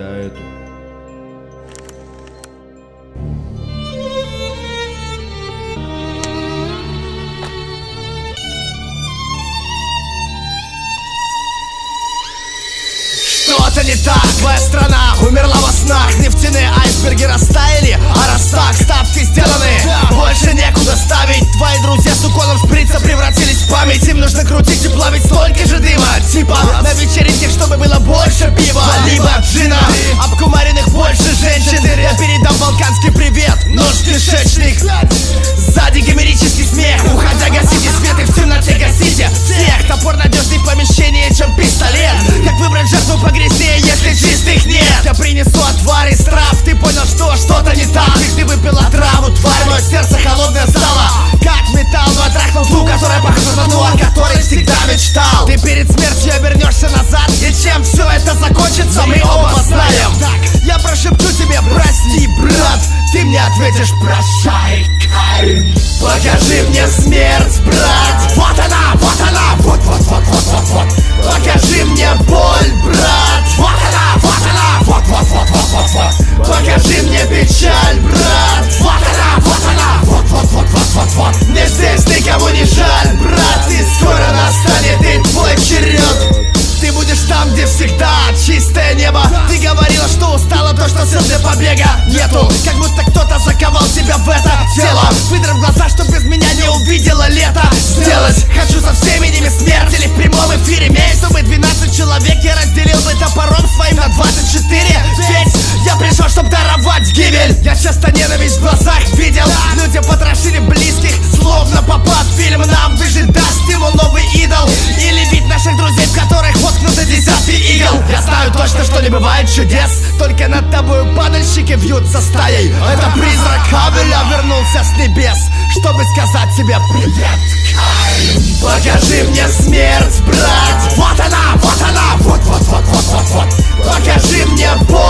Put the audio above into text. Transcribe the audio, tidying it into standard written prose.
тогда эту. Что-то не так, твоя страна умерла во снах. Нефтяные айсберги растаяли, а раз так, ставки сделаны, больше некуда ставить. Твои друзья с уколом шприца превратились в память. Им нужно крутить и плавить столько же дыма. Типа на вечеринке, чтобы было больше пива, либо джина. Обкумаренных больше женщин. Я передам балканский привет, нож кишечник. Сзади гомерический смех. Уходя гасите свет и в темноте гасите всех. Топор надежней в помещении, чем пистолет. Как выбрать жертву погрязнее, если чистых нет? Я принесу отвар из трав. Ты понял, что что-то не так. И ты выпила траву, тварь, мое сердце холодное стало как металл. Но я трахнул ту, которая похожа на ту, о которой всегда мечтал. Ты перед смертью обернешься назад, и чем все это закончится, мы оба знаем. Так, я прошепчу тебе прости, брат. Ты мне ответишь прощай, Каин. Покажи мне смерть, брат. Вот она, вот она, вот. Покажи мне боль, брат. Вот она, вот она, вот. Покажи мне печаль, брат. Вот она, вот она, вот. Мне здесь никого не жаль, брат. И скоро настанет и твой черед. Ты будешь там, где всегда чистое небо. Ты говорила, что устала, то, что сил для побега нету. Как будто кто-то заковал тебя в это тело. Выдрав глаза, чтоб без меня не увидела лето. Сделать хочу со всеми ними смерть. Или в прямом эфире имея, чтобы 12 человек я разделил бы топором своим на 24. Ведь я пришел, чтоб даровать гибель. Я часто ненависть в глазах видел. Люди потрошили близких, словно попав в фильм. Нам выжить даст ему новый идол. Или вид наших друзей, в которых воткнуты десятки игл. Я знаю точно, что не бывает чудес. Только над тобою падальщики вьются стаей. Это призрак Хавеля вернулся с небес, чтобы сказать тебе привет, Каин. Покажи мне смерть, брат. Вот она, вот. Покажи мне боль.